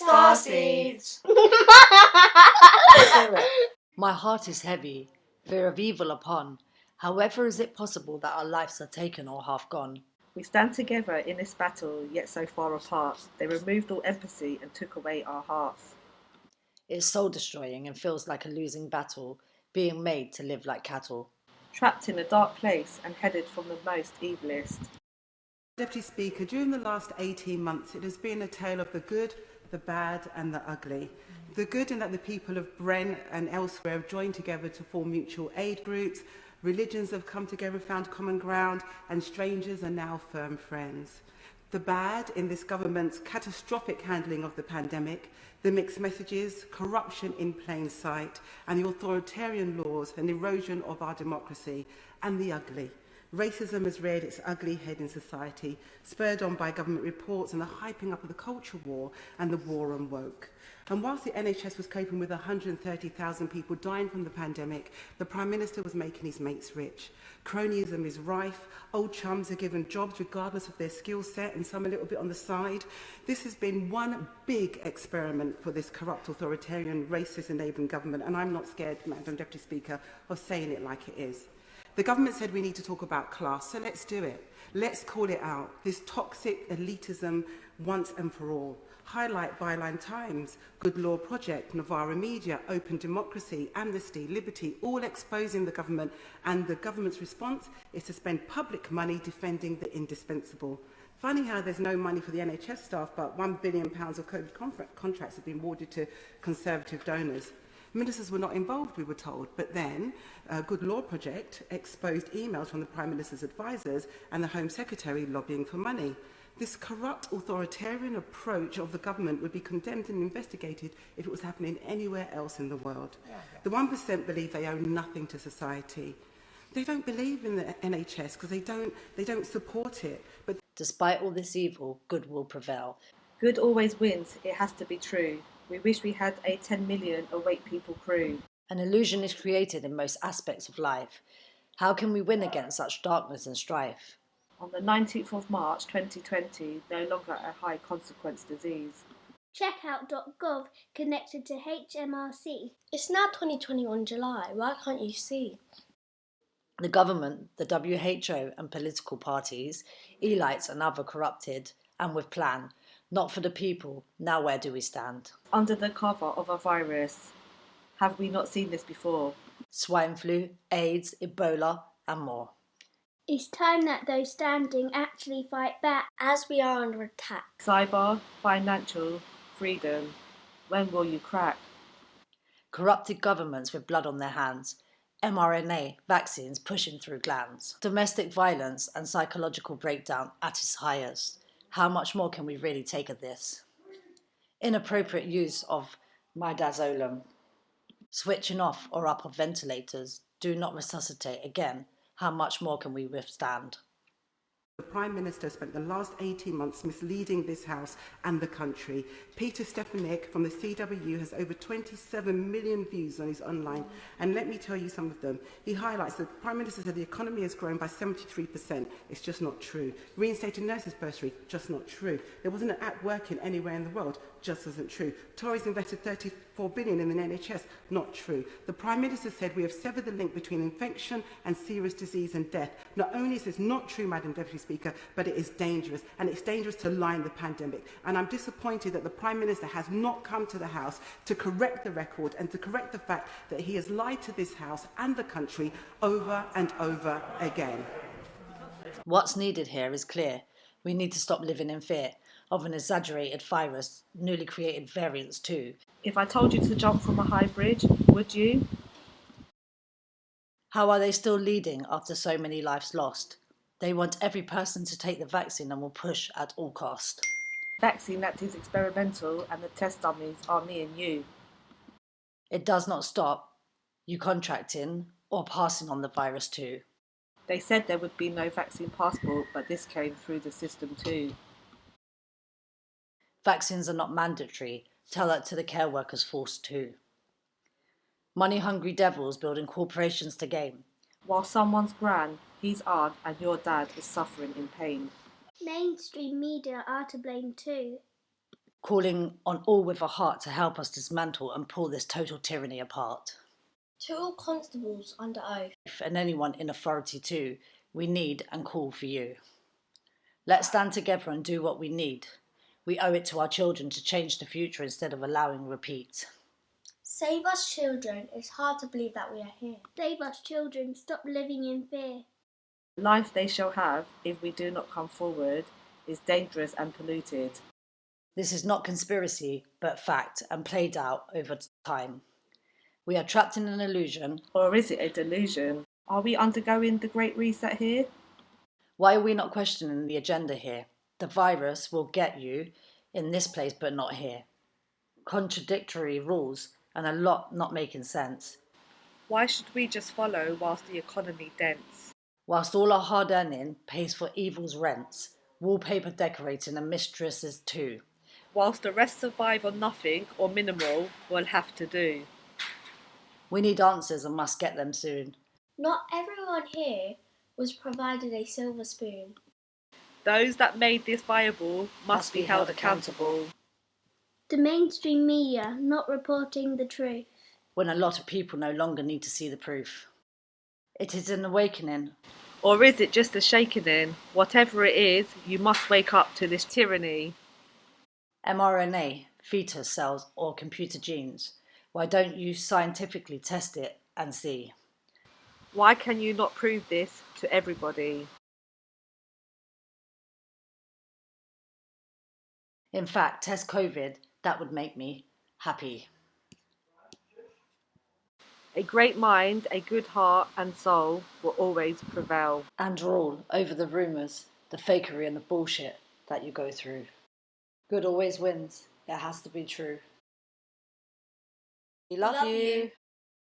Starseeds. My heart is heavy, fear of evil upon. However is it possible that our lives are taken or half gone? We stand together in this battle, yet so far apart. They removed all empathy and took away our hearts. It's soul destroying and feels like a losing battle, being made to live like cattle. Trapped in a dark place and headed from the most evilest. Deputy Speaker, during the last 18 months, it has been a tale of the good, the bad and the ugly. The good in that the people of Brent and elsewhere have joined together to form mutual aid groups, religions have come together and found common ground, and strangers are now firm friends. The bad in this government's catastrophic handling of the pandemic, the mixed messages, corruption in plain sight, and the authoritarian laws and erosion of our democracy, and the ugly. Racism has reared its ugly head in society, spurred on by government reports and the hyping up of the culture war and the war on woke. And whilst the NHS was coping with 130,000 people dying from the pandemic, the Prime Minister was making his mates rich. Cronyism is rife, old chums are given jobs regardless of their skill set and some a little bit on the side. This has been one big experiment for this corrupt, authoritarian, racist enabling government, and I'm not scared, Madam Deputy Speaker, of saying it like it is. The government said we need to talk about class, so let's do it. Let's call it out, this toxic elitism once and for all. Highlight Byline Times, Good Law Project, Novara Media, Open Democracy, Amnesty, Liberty, all exposing the government, and the government's response is to spend public money defending the indispensable. Funny how there's no money for the NHS staff, but £1 billion of COVID contracts have been awarded to Conservative donors. Ministers were not involved, we were told, but then Good Law Project exposed emails from the Prime Minister's advisers and the Home Secretary lobbying for money. This corrupt authoritarian approach of the government would be condemned and investigated if it was happening anywhere else in the world. The 1% believe they owe nothing to society. They don't believe in the NHS because they don't support it. But despite all this evil, good will prevail. Good always wins, it has to be true. We wish we had a 10 million awake people crew. An illusion is created in most aspects of life. How can we win against such darkness and strife? On the 19th of March 2020, no longer a high consequence disease. Checkout.gov connected to HMRC. It's now 2021 July, why can't you see? The government, the WHO and political parties, elites and other corrupted, and with plan, not for the people. Now where do we stand? Under the cover of a virus. Have we not seen this before? Swine flu, AIDS, Ebola and more. It's time that those standing actually fight back, as we are under attack. Cyber, financial, freedom. When will you crack? Corrupted governments with blood on their hands. mRNA vaccines pushing through glands. Domestic violence and psychological breakdown at its highest. How much more can we really take of this? Inappropriate use of midazolam. Switching off or up of ventilators. Do not resuscitate again. How much more can we withstand? The Prime Minister spent the last 18 months misleading this House and the country. Peter Stefanik from the CWU has over 27 million views on his online, and let me tell you some of them. He highlights that the Prime Minister said the economy has grown by 73%. It's just not true. Reinstated nurses bursary, just not true. There wasn't an app working anywhere in the world, just isn't true. Tories invested 34 billion in the NHS, not true. The Prime Minister said we have severed the link between infection and serious disease and death. Not only is this not true, Madam Deputy Speaker, but it is dangerous, and it's dangerous to lie in the pandemic. And I'm disappointed that the Prime Minister has not come to the House to correct the record and to correct the fact that he has lied to this House and the country over and over again. What's needed here is clear. We need to stop living in fear of an exaggerated virus, newly created variants too. If I told you to jump from a high bridge, would you? How are they still leading after so many lives lost? They want every person to take the vaccine and will push at all cost. Vaccine that is experimental and the test dummies are me and you. It does not stop you contracting or passing on the virus too. They said there would be no vaccine passport, but this came through the system too. Vaccines are not mandatory. Tell that to the care workers forced too. Money-hungry devils building corporations to gain. While someone's gran, his aunt and your dad is suffering in pain. Mainstream media are to blame too. calling on all with a heart to help us dismantle and pull this total tyranny apart. To all constables under oath. And anyone in authority too, we need and call for you. Let's stand together and do what we need. We owe it to our children to change the future instead of allowing repeat. Save us children, it's hard to believe that we are here. Save us, children. Stop living in fear. Life they shall have, if we do not come forward, is dangerous and polluted. This is not conspiracy, but fact and played out over time. We are trapped in an illusion. Or is it a delusion? Are we undergoing the Great Reset here? Why are we not questioning the agenda here? The virus will get you in this place but not here. Contradictory rules and a lot not making sense. Why should we just follow whilst the economy dents? Whilst all our hard earning pays for evil's rents, wallpaper decorating and mistresses too. Whilst the rest survive on nothing or minimal, we'll have to do. We need answers and must get them soon. Not everyone here was provided a silver spoon. Those that made this viable must be held accountable. The mainstream media not reporting the truth. When a lot of people no longer need to see the proof. It is an awakening. Or is it just a shaking in? Whatever it is, you must wake up to this tyranny. mRNA, fetus cells or computer genes. Why don't you scientifically test it and see? Why can you not prove this to everybody? In fact, test COVID, that would make me happy. A great mind, a good heart and soul will always prevail. And rule over the rumours, the fakery and the bullshit that you go through. Good always wins. It has to be true. We love you.